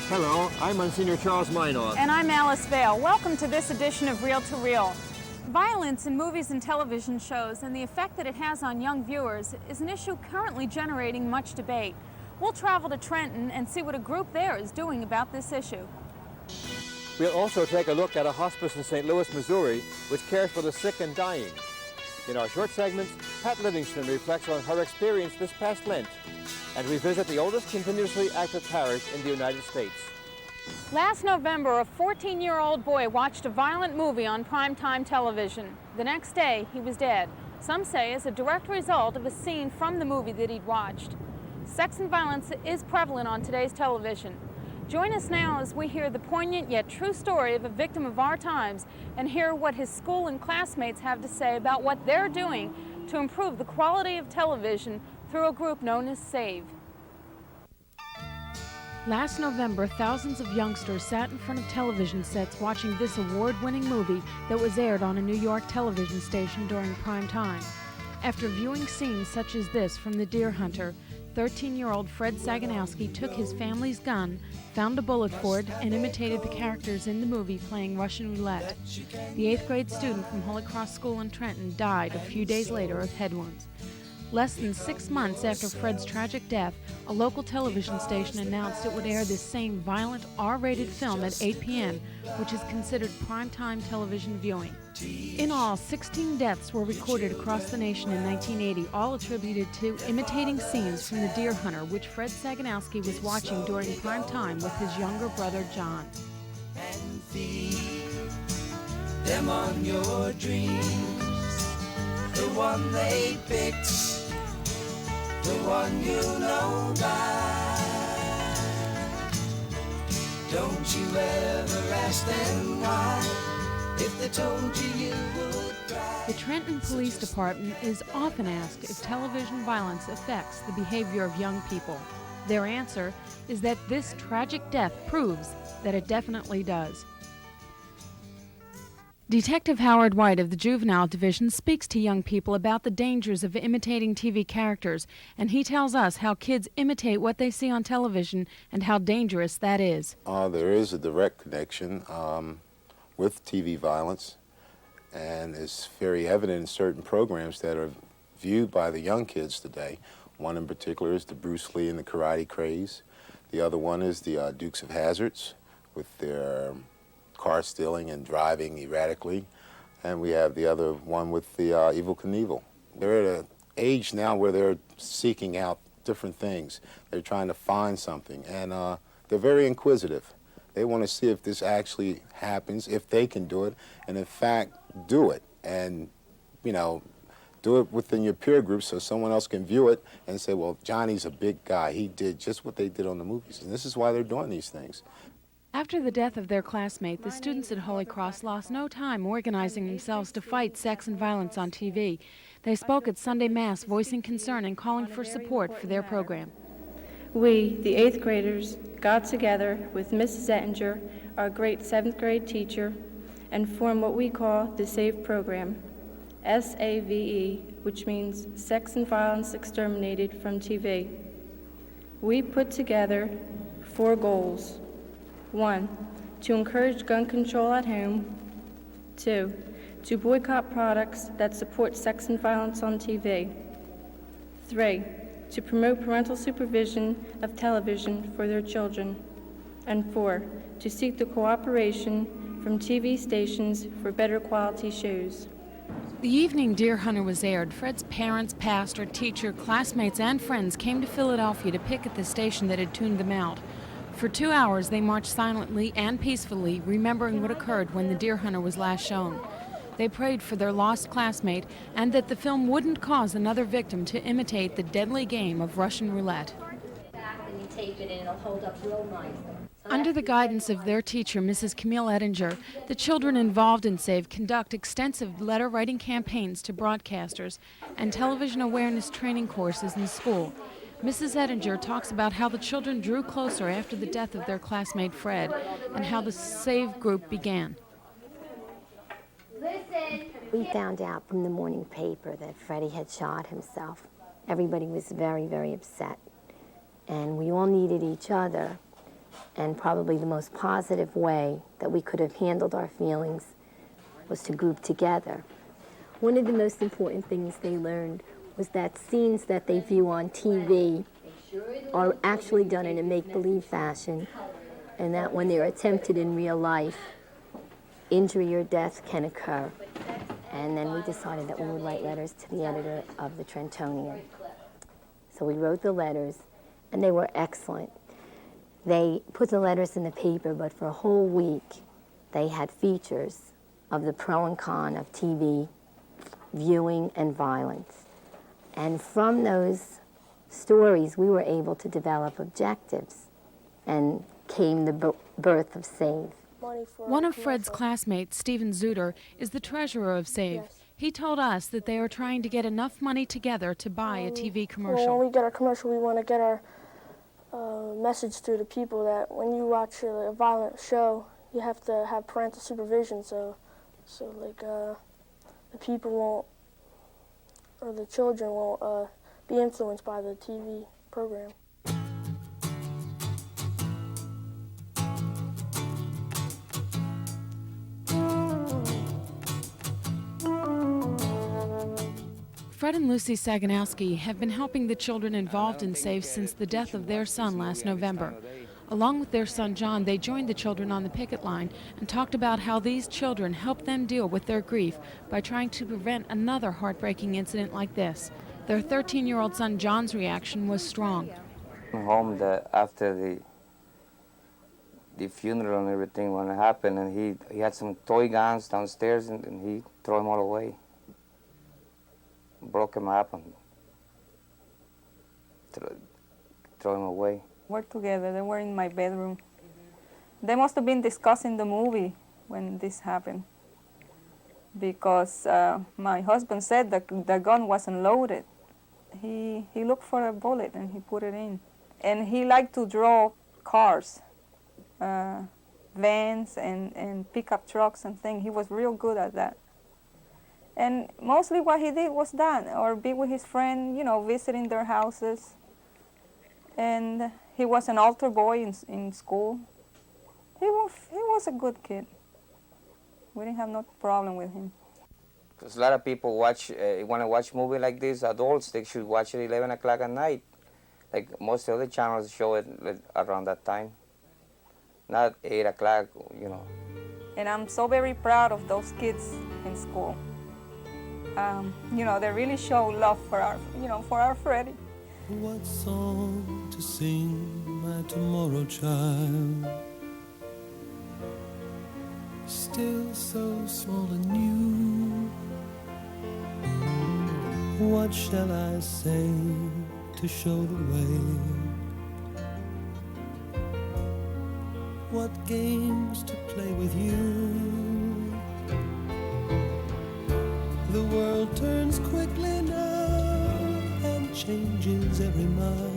Hello, I'm Monsignor Charles Minor. And I'm Alice Vale. Welcome to this edition of Reel to Reel. Violence in movies and television shows and the effect that it has on young viewers is an issue currently generating much debate. We'll travel to Trenton and see what a group there is doing about this issue. We'll also take a look at a hospice in St. Louis, Missouri, which cares for the sick and dying. In our short segments, Pat Livingston reflects on her experience this past Lent, and we visit the oldest continuously active parish in the United States. Last November, a 14-year-old boy watched a violent movie on primetime television. The next day, he was dead. Some say as a direct result of a scene from the movie that he'd watched. Sex and violence is prevalent on today's television. Join us now as we hear the poignant yet true story of a victim of our times and hear what his school and classmates have to say about what they're doing to improve the quality of television through a group known as SAVE. Last November, thousands of youngsters sat in front of television sets watching this award-winning movie that was aired on a New York television station during prime time. After viewing scenes such as this from The Deer Hunter, 13-year-old Fred Saganowski took his family's gun, found a bullet for it, and imitated the characters in the movie playing Russian roulette. The 8th grade student from Holy Cross School in Trenton died a few days later of head wounds. Less than 6 months after Fred's tragic death, a local television station announced it would air this same violent R-rated film at 8 p.m., which is considered primetime television viewing. In all, 16 deaths were recorded across the nation in 1980, all attributed to imitating scenes from The Deer Hunter, which Fred Saganowski was watching during prime time with his younger brother, John. And feed them on your dreams, the one they picked, the one you know by. Don't you ever ask them why, if they told you you would cry. The Trenton Police Department is often asked if television violence affects the behavior of young people. Their answer is that this tragic death proves that it definitely does. Detective Howard White of the Juvenile Division speaks to young people about the dangers of imitating TV characters, and he tells us how kids imitate what they see on television and how dangerous that is. There is a direct connection with TV violence, and it's very evident in certain programs that are viewed by the young kids today. One in particular is the Bruce Lee and the Karate Craze. The other one is the Dukes of Hazzards with their car stealing and driving erratically. And we have the other one with the Evel Knievel. They're at an age now where they're seeking out different things. They're trying to find something, and they're very inquisitive. They want to see if this actually happens, if they can do it, and in fact, do it. And, you know, do it within your peer group so someone else can view it and say, well, Johnny's a big guy. He did just what they did on the movies, and this is why they're doing these things. After the death of their classmate, the students at Holy Cross lost no time organizing themselves to fight sex and violence on TV. They spoke at Sunday Mass, voicing concern and calling for support for their program. We, the 8th graders, got together with Mrs. Ettinger, our great 7th grade teacher, and formed what we call the SAVE program, S-A-V-E, which means Sex and Violence Exterminated from TV. We put together 4 goals. 1, to encourage gun control at home. 2, to boycott products that support sex and violence on TV. 3, to promote parental supervision of television for their children. And 4, to seek the cooperation from TV stations for better quality shows. The evening Deer Hunter was aired, Fred's parents, pastor, teacher, classmates, and friends came to Philadelphia to picket the station that had tuned them out. For 2 hours, they marched silently and peacefully, remembering what occurred when The Deer Hunter was last shown. They prayed for their lost classmate and that the film wouldn't cause another victim to imitate the deadly game of Russian roulette. Under the guidance of their teacher, Mrs. Camille Ettinger, the children involved in SAVE conduct extensive letter-writing campaigns to broadcasters and television awareness training courses in school. Mrs. Ettinger talks about how the children drew closer after the death of their classmate Fred and how the SAVE group began. We found out from the morning paper that Freddie had shot himself. Everybody was very, very upset. And we all needed each other And probably the most positive way that we could have handled our feelings was to group together. One of the most important things they learned was that scenes that they view on TV are actually done in a make-believe fashion, and that when they're attempted in real life, injury or death can occur. And then we decided that we would write letters to the editor of the Trentonian. So we wrote the letters, and they were excellent. They put the letters in the paper, but for a whole week, they had features of the pro and con of TV viewing and violence. And from those stories, we were able to develop objectives, and came the birth of SAVE. One of Fred's classmates, Stephen Zuter, is the treasurer of SAVE. Yes. He told us that they are trying to get enough money together to buy a TV commercial. Well, when we get our commercial, we want to get our message through to people that when you watch a violent show, you have to have parental supervision, so like the people won't, or the children won't be influenced by the TV program. Fred and Lucy Saganowski have been helping the children involved in SAVE since the death of their son last November. Along with their son John, they joined the children on the picket line and talked about how these children helped them deal with their grief by trying to prevent another heartbreaking incident like this. Their 13-year-old son John's reaction was strong. Home after the funeral and everything when it happened, and he had some toy guns downstairs, and he threw them all away. Broke him up and threw him away. We're together. They were in my bedroom. They must have been discussing the movie when this happened, because my husband said that the gun wasn't loaded. He looked for a bullet and he put it in. And he liked to draw cars, vans and pickup trucks and things. He was real good at that. And mostly what he did was that, or be with his friend, visiting their houses. And he was an altar boy in school. He was a good kid. We didn't have no problem with him. Because a lot of people want to watch movie like this, adults, they should watch it 11 o'clock at night. Like most of the channels show it around that time. Not 8 o'clock, And I'm so very proud of those kids in school. They really show love for our Freddie. What song to sing, my tomorrow child? Still so small and new. What shall I say to show the way? What games to play with you? The world turns quickly now and changes every mile.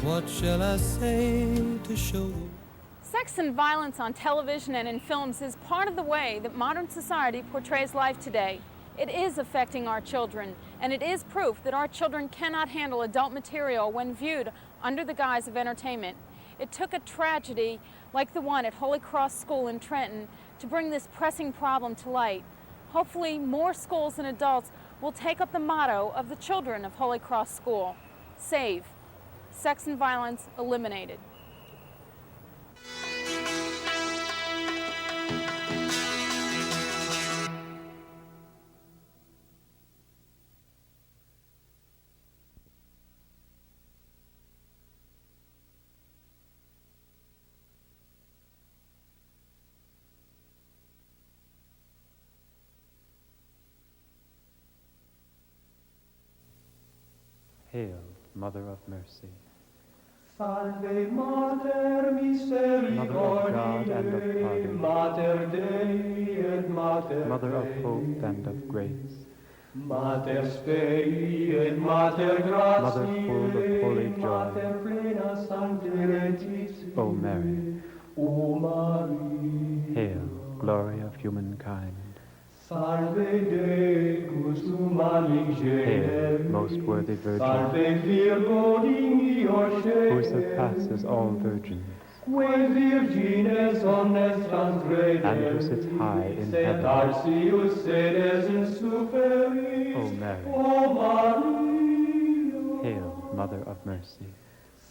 What shall I say to show the Sex and violence on television and in films is part of the way that modern society portrays life today. It is affecting our children, and it is proof that our children cannot handle adult material when viewed under the guise of entertainment. It took a tragedy like the one at Holy Cross School in Trenton to bring this pressing problem to light. Hopefully, more schools and adults will take up the motto of the children of Holy Cross School: SAVE, sex and violence eliminated. Hail, Mother of Mercy. Salve Mater Misericordiae, Mother of God and of pardon. Mater Dei et Mater Mother of Dei, hope and of grace. Mater Spei et Mater Gratiae, Mother full of holy joy. Mater plena sanctificentia, O Mary. O Maria. Hail, glory of humankind. Salve Deus humani Hail, generis, most worthy Virgin. Salve Virgo Dignio who surpasses all virgins, and who sits high in heaven. O Mary, hail, Mother of Mercy,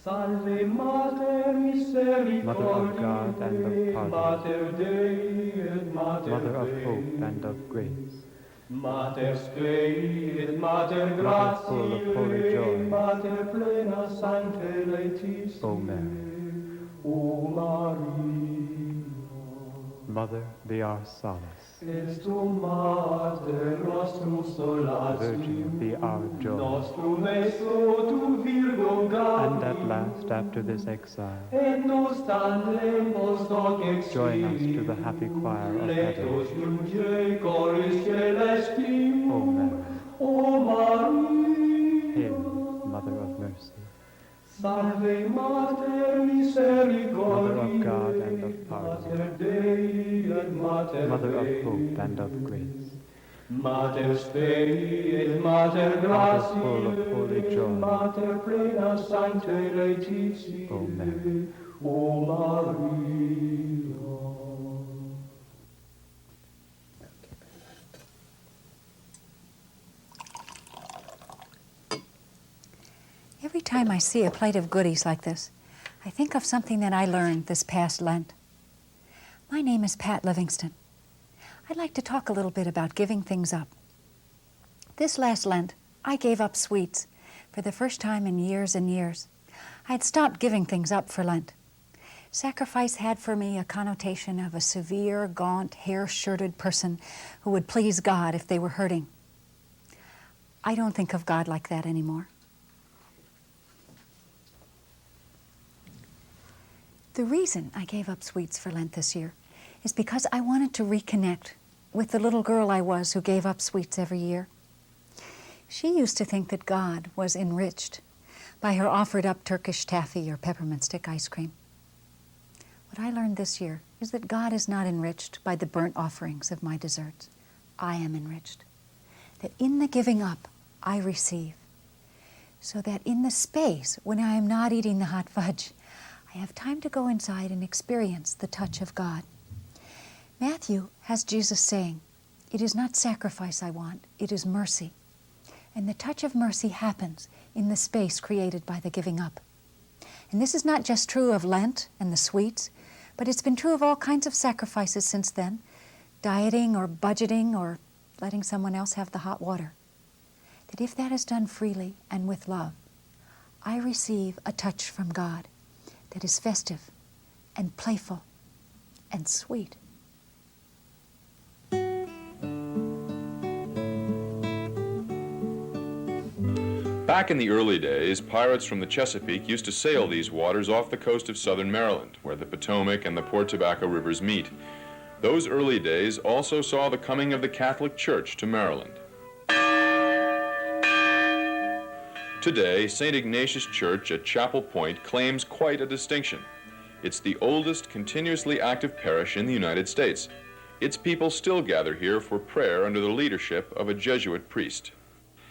Salve Mater Misericordiae, Mother of God and of pardon, Mater Dei et Mater Mother of hope and of grace, Mater Spei et Mater Mother full of holy Gratiae, joy, Mater plena Sancte Laetitia, O Mary, O Maria, Mother, be our solace, et tu Mater nostrum solatium, Virgin, be our joy. nostrum esto tu Virgo And at Gaudium, last, after this exile, et nos tandem post hoc join us exili, to the happy choir of lectos heaven. nuncie coris celestium, O Mary, O Maria, hail, Mother of Mercy, Salve Mater Misericordiae, Mother of God and of pardon, Mater Dei et Mater Mother of Dei, hope and of grace, Mater Spei et Mater Mother full of Gratiae, holy joy, Mater plena Sancte Laetitia, O Mary, O Maria. Every time I see a plate of goodies like this, I think of something that I learned this past Lent. My name is Pat Livingston. I'd like to talk a little bit about giving things up. This last Lent, I gave up sweets for the first time in years and years. I had stopped giving things up for Lent. Sacrifice had for me a connotation of a severe, gaunt, hair-shirted person who would please God if they were hurting. I don't think of God like that anymore. The reason I gave up sweets for Lent this year is because I wanted to reconnect with the little girl I was who gave up sweets every year. She used to think that God was enriched by her offered up Turkish taffy or peppermint stick ice cream. What I learned this year is that God is not enriched by the burnt offerings of my desserts. I am enriched. That in the giving up, I receive. So that in the space when I am not eating the hot fudge, I have time to go inside and experience the touch of God. Matthew has Jesus saying, "It is not sacrifice I want, it is mercy." And the touch of mercy happens in the space created by the giving up. And this is not just true of Lent and the sweets, but it's been true of all kinds of sacrifices since then, dieting or budgeting or letting someone else have the hot water. That if that is done freely and with love, I receive a touch from God that is festive and playful and sweet. Back in the early days, pirates from the Chesapeake used to sail these waters off the coast of southern Maryland, where the Potomac and the Port Tobacco rivers meet. Those early days also saw the coming of the Catholic Church to Maryland. Today, St. Ignatius Church at Chapel Point claims quite a distinction. It's the oldest continuously active parish in the United States. Its people still gather here for prayer under the leadership of a Jesuit priest.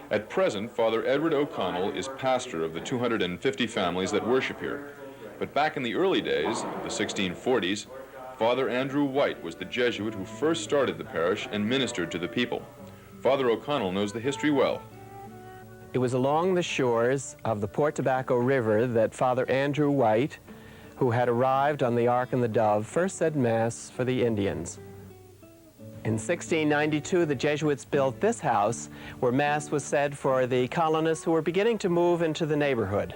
At present, Father Edward O'Connell is pastor of the 250 families that worship here. But back in the early days, the 1640s, Father Andrew White was the Jesuit who first started the parish and ministered to the people. Father O'Connell knows the history well. It was along the shores of the Port Tobacco River that Father Andrew White, who had arrived on the Ark and the Dove, first said Mass for the Indians. In 1692, the Jesuits built this house where Mass was said for the colonists who were beginning to move into the neighborhood.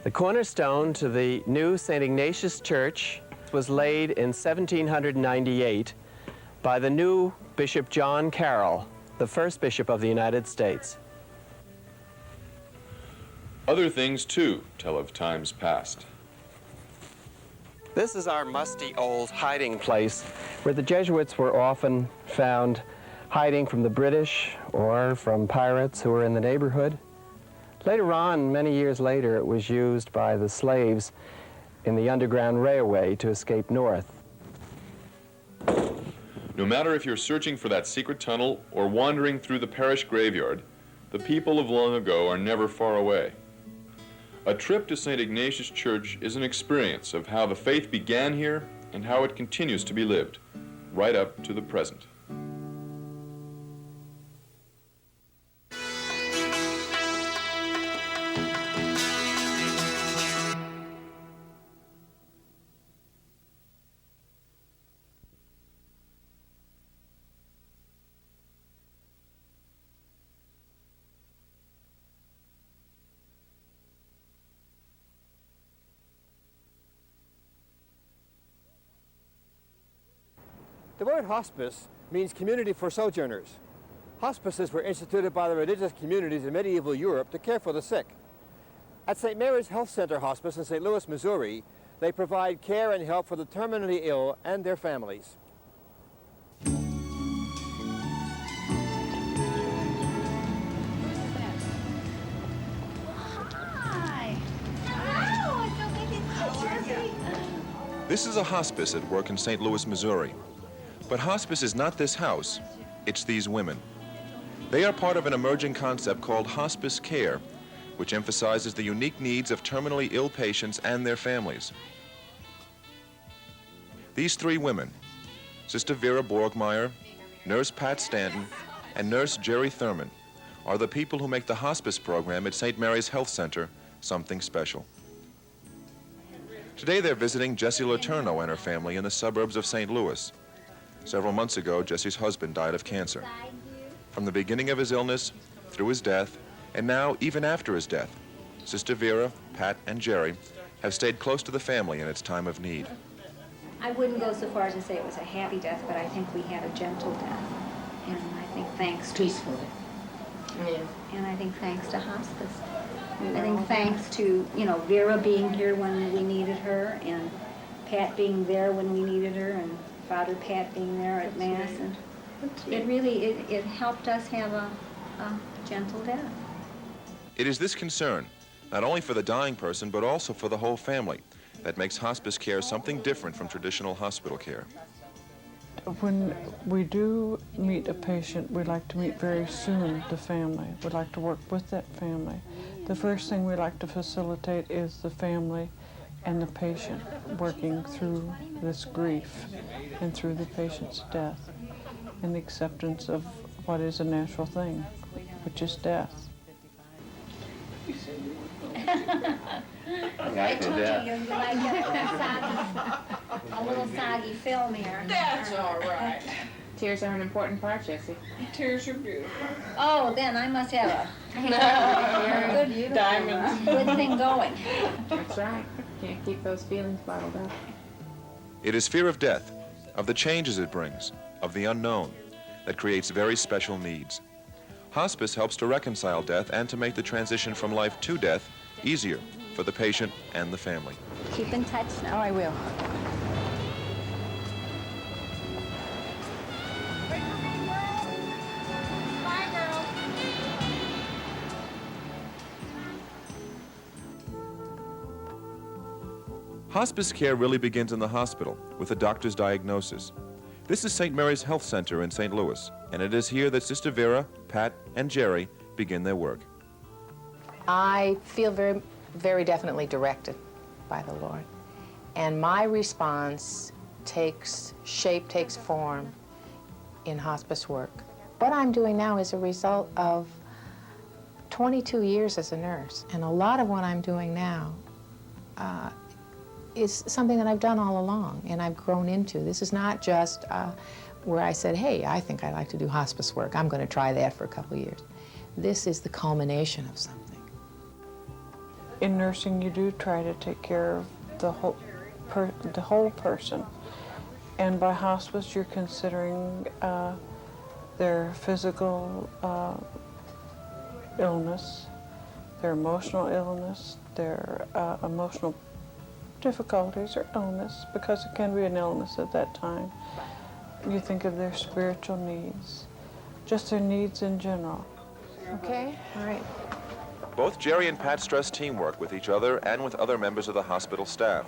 The cornerstone to the new St. Ignatius Church was laid in 1798 by the new Bishop John Carroll, the first bishop of the United States. Other things, too, tell of times past. This is our musty old hiding place where the Jesuits were often found hiding from the British or from pirates who were in the neighborhood. Later on, many years later, it was used by the slaves in the Underground Railway to escape north. No matter if you're searching for that secret tunnel or wandering through the parish graveyard, The people of long ago are never far away. A trip to St. Ignatius Church is an experience of how the faith began here and how it continues to be lived, right up to the present. The word hospice means community for sojourners. Hospices were instituted by the religious communities in medieval Europe to care for the sick. At St. Mary's Health Center Hospice in St. Louis, Missouri, they provide care and help for the terminally ill and their families. This is a hospice at work in St. Louis, Missouri. But hospice is not this house, it's these women. They are part of an emerging concept called hospice care, which emphasizes the unique needs of terminally ill patients and their families. These three women, Sister Vera Borgmeyer, Nurse Pat Stanton, and Nurse Jerry Thurman, are the people who make the hospice program at St. Mary's Health Center something special. Today they're visiting Jessie Letourneau and her family in the suburbs of St. Louis. Several months ago, Jessie's husband died of cancer. From the beginning of his illness, through his death, and now even after his death, Sister Vera, Pat, and Jerry have stayed close to the family in its time of need. I wouldn't go so far as to say it was a happy death, but I think we had a gentle death. And I think thanks to... Peacefully. Yeah. And I think thanks to hospice. I think thanks to, Vera being here when we needed her, and Pat being there when we needed her, and Father Pat being there at Mass, and it really, it helped us have a gentle death. It is this concern, not only for the dying person, but also for the whole family, that makes hospice care something different from traditional hospital care. When we do meet a patient, we like to meet very soon the family. We like to work with that family. The first thing we like to facilitate is the family and the patient working through this grief and through the patient's death and the acceptance of what is a natural thing, which is death. I told you like a little soggy film here. That's all right. Tears are an important part, Jessie. Tears are beautiful. Oh, then I must have a good diamonds. Good thing going. That's right. Can't keep those feelings bottled up. It is fear of death, of the changes it brings, of the unknown, that creates very special needs. Hospice helps to reconcile death and to make the transition from life to death easier for the patient and the family. Keep in touch now. Oh, I will. Hospice care really begins in the hospital with a doctor's diagnosis. This is St. Mary's Health Center in St. Louis, and it is here that Sister Vera, Pat, and Jerry begin their work. I feel very, very definitely directed by the Lord. And my response takes shape, takes form in hospice work. What I'm doing now is a result of 22 years as a nurse. And a lot of what I'm doing now is something that I've done all along and I've grown into. This is not just where I said, hey, I think I'd like to do hospice work. I'm going to try that for a couple of years. This is the culmination of something. In nursing, you do try to take care of the whole person. And by hospice, you're considering their physical illness, their emotional illness, their emotional difficulties or illness, because it can be an illness at that time. You think of their spiritual needs, just their needs in general. Okay, all right. Both Jerry and Pat stress teamwork with each other and with other members of the hospital staff.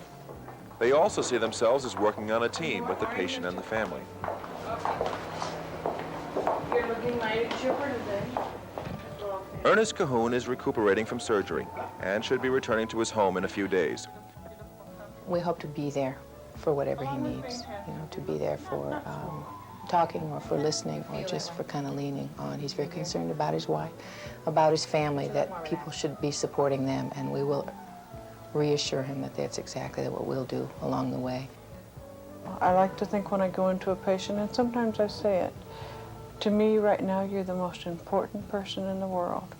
They also see themselves as working on a team with the patient and the family. You're looking mighty chipper today. Ernest Cahoon is recuperating from surgery and should be returning to his home in a few days. We hope to be there for whatever he needs, to be there for talking or for listening or just for kind of leaning on. He's very concerned about his wife, about his family, that people should be supporting them, and we will reassure him that that's exactly what we'll do along the way. I like to think when I go into a patient, and sometimes I say it, to me right now you're the most important person in the world.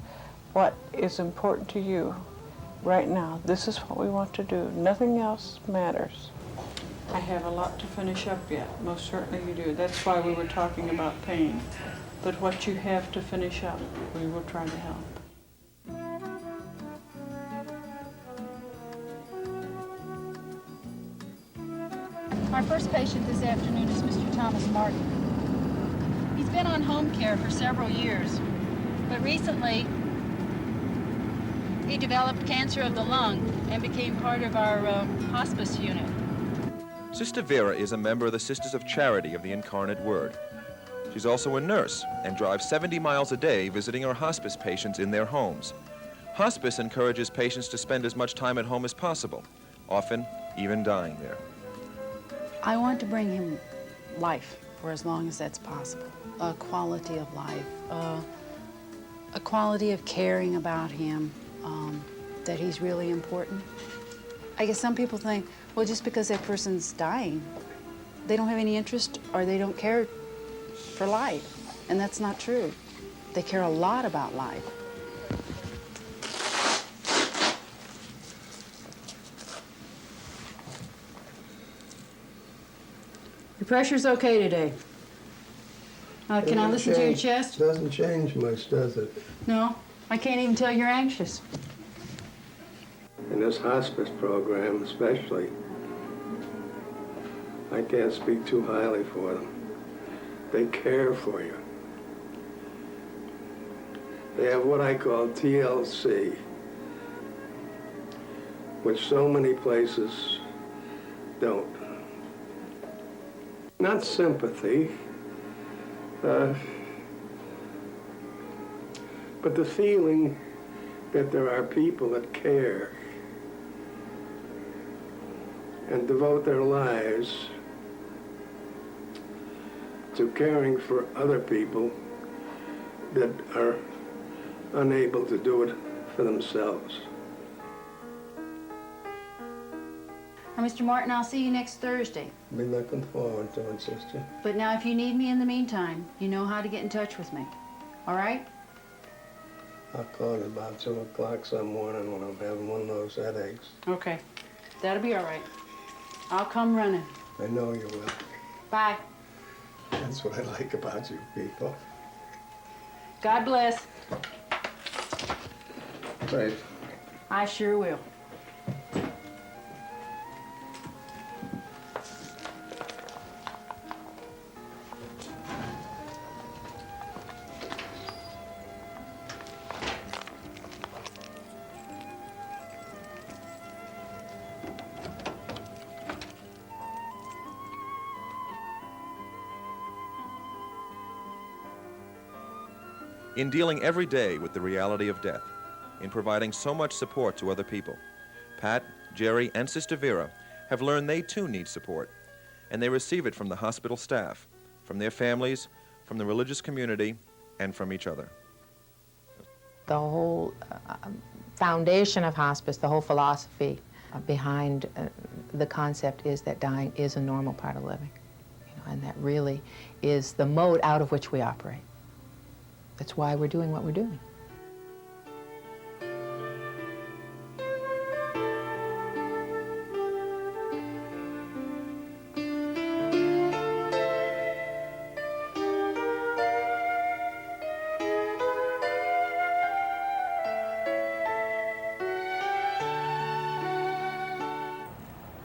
What is important to you right now, this is what we want to do. Nothing else matters. I have a lot to finish up yet, most certainly you do. That's why we were talking about pain. But what you have to finish up, we will try to help. Our first patient this afternoon is Mr. Thomas Martin. He's been on home care for several years, but recently he developed cancer of the lung and became part of our hospice unit. Sister Vera is a member of the Sisters of Charity of the Incarnate Word. She's also a nurse and drives 70 miles a day visiting our hospice patients in their homes. Hospice encourages patients to spend as much time at home as possible, often even dying there. I want to bring him life for as long as that's possible, a quality of life, a quality of caring about him, that he's really important. I guess some people think, well, just because that person's dying, they don't have any interest or they don't care for life, and that's not true. They care a lot about life. Your pressure's okay today. Can I listen to your chest? Doesn't change much, does it? No, I can't even tell you're anxious. In this hospice program especially, I can't speak too highly for them. They care for you. They have what I call TLC, which so many places don't. Not sympathy, but the feeling that there are people that care and devote their lives to caring for other people that are unable to do it for themselves. Now, Mr. Martin, I'll see you next Thursday. Be looking forward to it, sister. But now, if you need me in the meantime, you know how to get in touch with me. All right? I'll call you about 2 o'clock some morning when I'm having one of those headaches. Okay. That'll be all right. I'll come running. I know you will. Bye. That's what I like about you people. God bless. Right. I sure will. In dealing every day with the reality of death, in providing so much support to other people, Pat, Jerry, and Sister Vera have learned they too need support, and they receive it from the hospital staff, from their families, from the religious community, and from each other. The whole foundation of hospice, the whole philosophy behind the concept is that dying is a normal part of living, and that really is the mode out of which we operate. That's why we're doing what we're doing.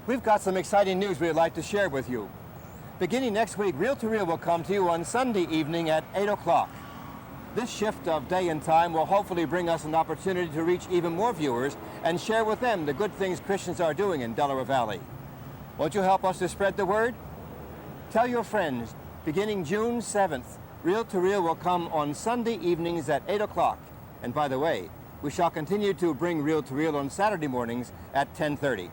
We've got some exciting news we'd like to share with you. Beginning next week, Reel to Reel will come to you on Sunday evening at 8 o'clock. This shift of day and time will hopefully bring us an opportunity to reach even more viewers and share with them the good things Christians are doing in Delaware Valley. Won't you help us to spread the word? Tell your friends, beginning June 7th, Reel to Reel will come on Sunday evenings at 8 o'clock. And by the way, we shall continue to bring Reel to Reel on Saturday mornings at 10:30.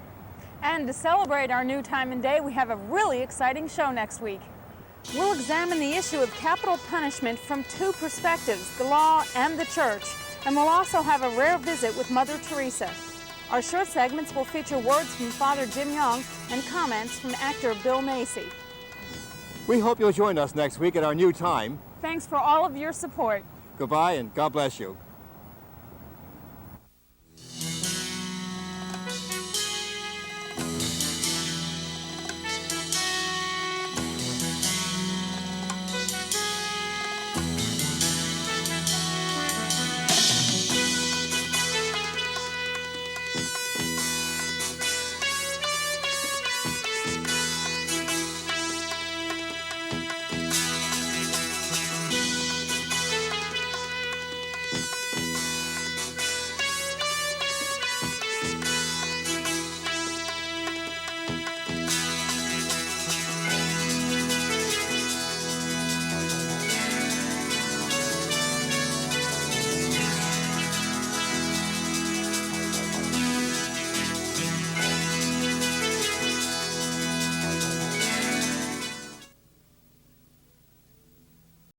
And to celebrate our new time and day, we have a really exciting show next week. We'll examine the issue of capital punishment from two perspectives, the law and the church. And we'll also have a rare visit with Mother Teresa. Our short segments will feature words from Father Jim Young and comments from actor Bill Macy. We hope you'll join us next week at our new time. Thanks for all of your support. Goodbye and God bless you.